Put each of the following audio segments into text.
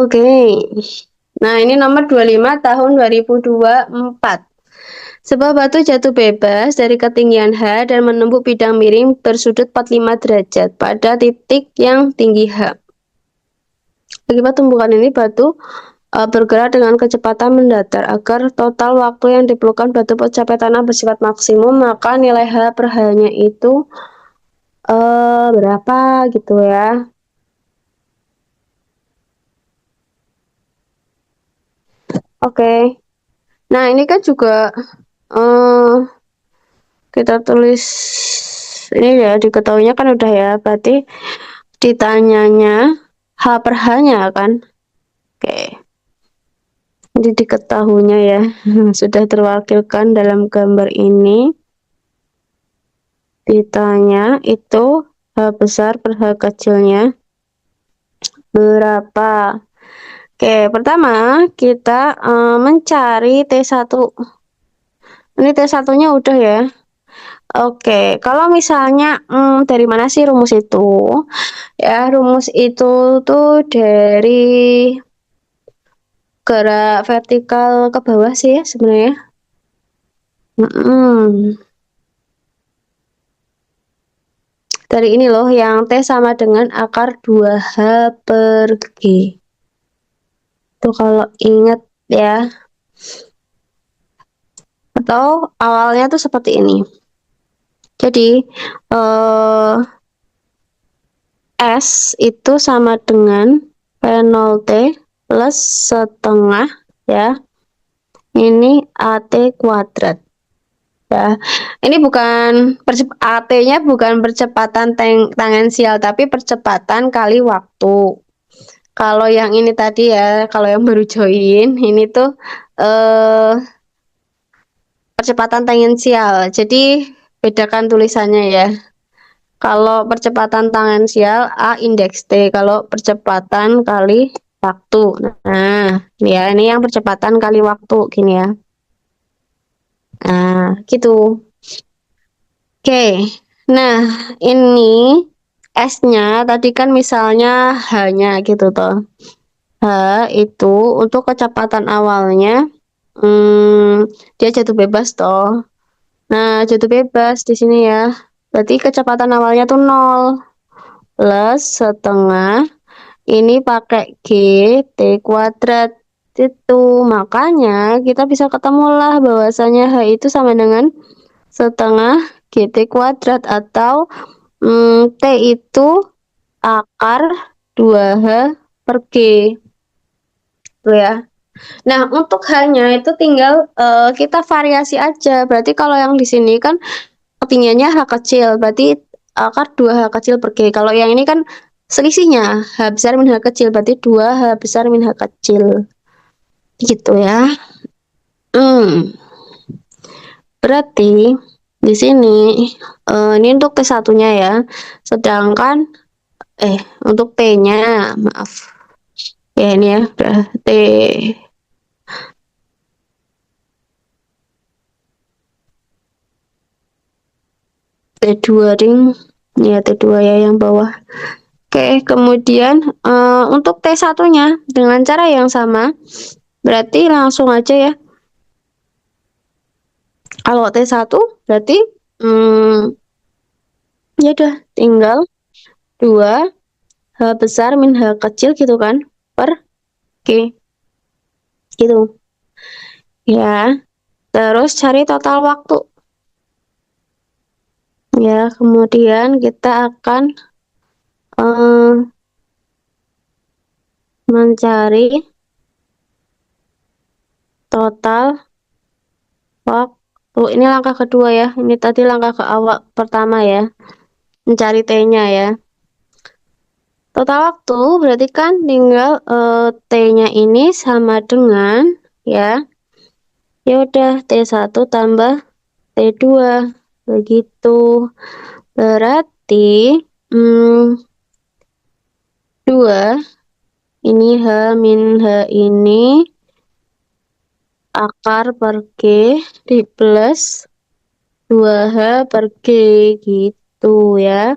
Oke. Nah, ini nomor 25 tahun 2024. Sebuah batu jatuh bebas dari ketinggian H dan menembus bidang miring bersudut 45 derajat pada titik yang tinggi H. Akibat tumbukan ini, batu bergerak dengan kecepatan mendatar. Agar total waktu yang diperlukan batu mencapai tanah bersifat maksimum, maka nilai H per H-nya itu berapa gitu ya. Oke. Nah, ini kan juga kita tulis ini ya, diketahuinya kan udah ya, berarti ditanyanya H per H-nya kan. Oke. Jadi diketahuinya ya, sudah terwakilkan dalam gambar ini. Ditanya itu H besar per H kecilnya berapa. Oke, pertama kita mencari T1. Ini T1-nya udah ya. Oke, kalau misalnya dari mana sih rumus itu? Ya, rumus itu tuh dari gerak vertikal ke bawah sih ya sebenarnya. Dari ini loh, yang T sama dengan akar 2H per G. Tuh kalau ingat ya. Atau awalnya tuh seperti ini. Jadi, S itu sama dengan P0T plus setengah ya. Ini AT kuadrat. Ya, ini bukan AT-nya bukan percepatan tangensial, tapi percepatan kali waktu. Kalau yang ini tadi ya, kalau yang baru join, ini tuh percepatan tangensial. Jadi bedakan tulisannya ya. Kalau percepatan tangensial A indeks T, kalau percepatan kali waktu. Nah, ya ini yang percepatan kali waktu gini ya. Nah, gitu. Oke. Nah, ini S-nya tadi kan misalnya H-nya gitu toh. H itu untuk kecepatan awalnya dia jatuh bebas toh. Nah, jatuh bebas di sini ya. Berarti kecepatan awalnya tuh 0 plus setengah ini pakai G T kuadrat itu. Makanya kita bisa ketemulah bahwasanya H itu sama dengan setengah GT kuadrat atau T itu akar 2H per G. Tuh ya. Nah, untuk H-nya itu tinggal kita variasi aja. Berarti kalau yang di sini kan ketinggiannya H kecil, berarti akar 2H kecil per G. Kalau yang ini kan selisihnya H besar min H kecil, berarti 2H besar min H kecil. Gitu ya. Berarti di sini ini untuk T1-nya ya. Sedangkan untuk T-nya, maaf. Ya ini ya, udah T2 ring. Ya T2 ya yang bawah. Oke, kemudian untuk T1-nya dengan cara yang sama. Berarti langsung aja ya. Kalau T1 berarti ya udah tinggal 2 H besar min H kecil gitu kan per G gitu ya. Terus cari total waktu ya, kemudian kita akan mencari total waktu. Ini langkah kedua ya, ini tadi langkah ke awal pertama ya, mencari T-nya ya. Total waktu berarti kan tinggal T-nya ini sama dengan ya udah T1 tambah T2 begitu. Berarti 2 ini H min H ini akar per G di plus 2H per G gitu ya.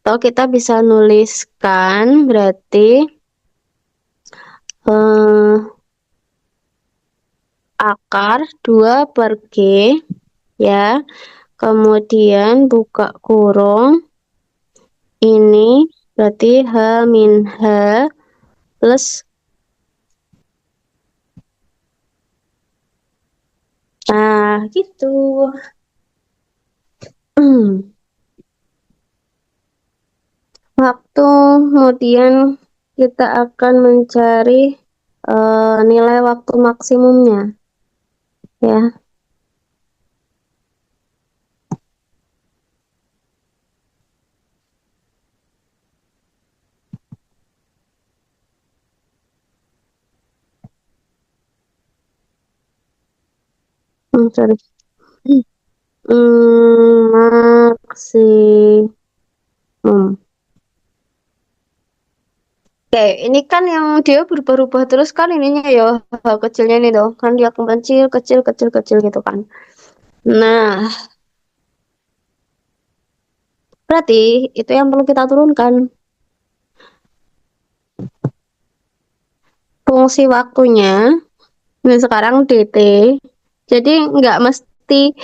Atau kita bisa nuliskan berarti eh, akar 2 per G, ya. Kemudian buka kurung, ini berarti H min H plus, nah gitu. Waktu kemudian kita akan mencari nilai waktu maksimumnya, ya. Sorry. Maksimum. Oke, ini kan yang dia berubah-ubah terus kan ininya ya, hal kecilnya ini tuh kan dia kecil, kecil, kecil, kecil gitu kan. Nah, berarti itu yang perlu kita turunkan. Fungsi waktunya, ini sekarang DT. Jadi nggak mesti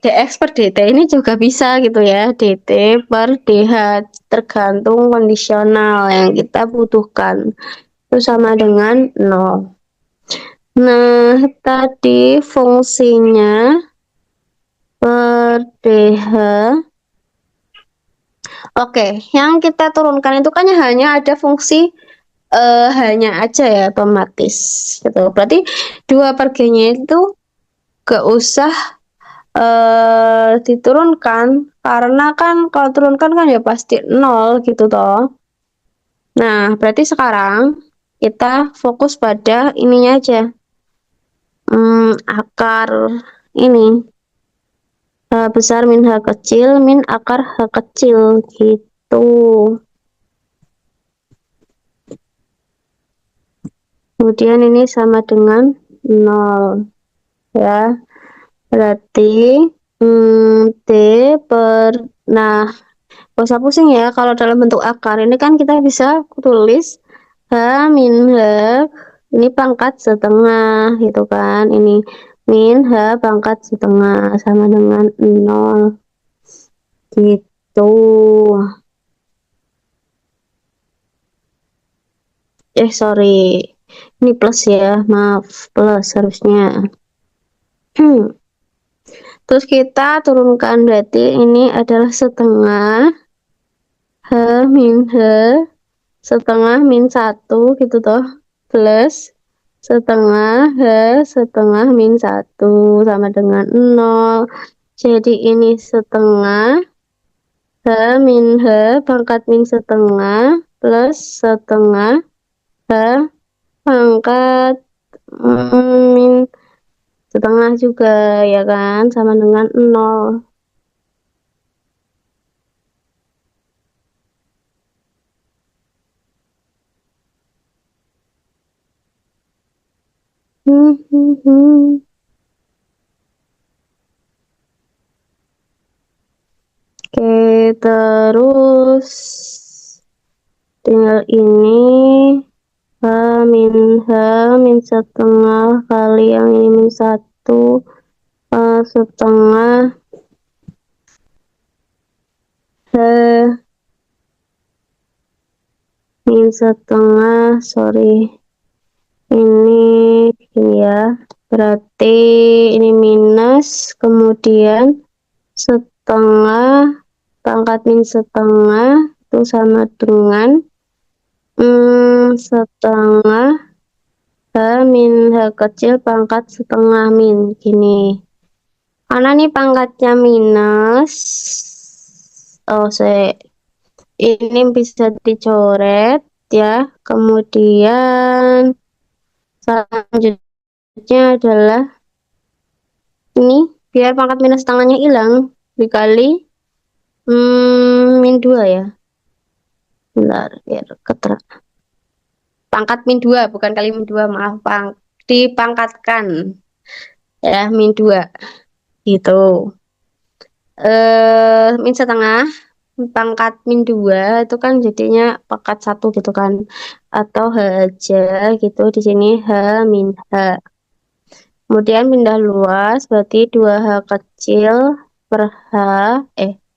DX per DT, ini juga bisa gitu ya, DT per DH, tergantung kondisional yang kita butuhkan. Itu sama dengan 0. Nah, tadi fungsinya per DH. Oke, yang kita turunkan itu kan hanya ada fungsi hanya aja ya, otomatis gitu. Berarti 2 per G-nya itu gak usah diturunkan, karena kan kalau turunkan kan ya pasti 0 gitu toh. Nah, berarti sekarang kita fokus pada ininya aja. Akar ini. H besar min H kecil min akar H kecil gitu. Kemudian ini sama dengan 0 ya. Berarti D per, nah gak usah pusing ya kalau dalam bentuk akar. Ini kan kita bisa tulis H min H, ini pangkat setengah gitu kan. Ini min H pangkat setengah sama dengan 0 gitu. Sorry, ini plus ya, maaf, plus harusnya. Terus kita turunkan, berarti ini adalah setengah H min H setengah min 1 gitu toh, plus setengah H setengah min 1 sama dengan 0. Jadi ini setengah H min H pangkat min setengah plus setengah H pangkat min setengah juga ya kan, sama dengan 0. Oke, terus tinggal ini H min setengah kali yang ini min 1 setengah H min setengah, sorry, ini ya, berarti ini minus, kemudian setengah pangkat min setengah itu sama dengan setengah H min H kecil pangkat setengah min, gini. Karena ini pangkatnya minus, ini bisa dicoret ya. Kemudian selanjutnya adalah ini, biar pangkat minus setengahnya hilang, dikali min 2 ya. Bentar, biar keterang. Pangkat min 2, bukan kali min 2, maaf, dipangkatkan ya, min 2 gitu. Min setengah pangkat min 2 itu kan jadinya pangkat 1 gitu kan. Atau H aja gitu. Di sini H min H. Kemudian pindah luas berarti 2H kecil per H.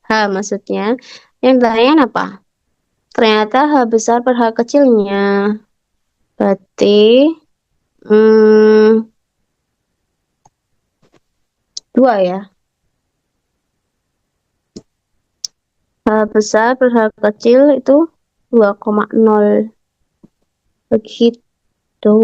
H maksudnya. Yang lain apa? Ternyata H besar per H kecilnya. Berarti hmm, 2 ya. H besar per H kecil itu 2,0. Begitu.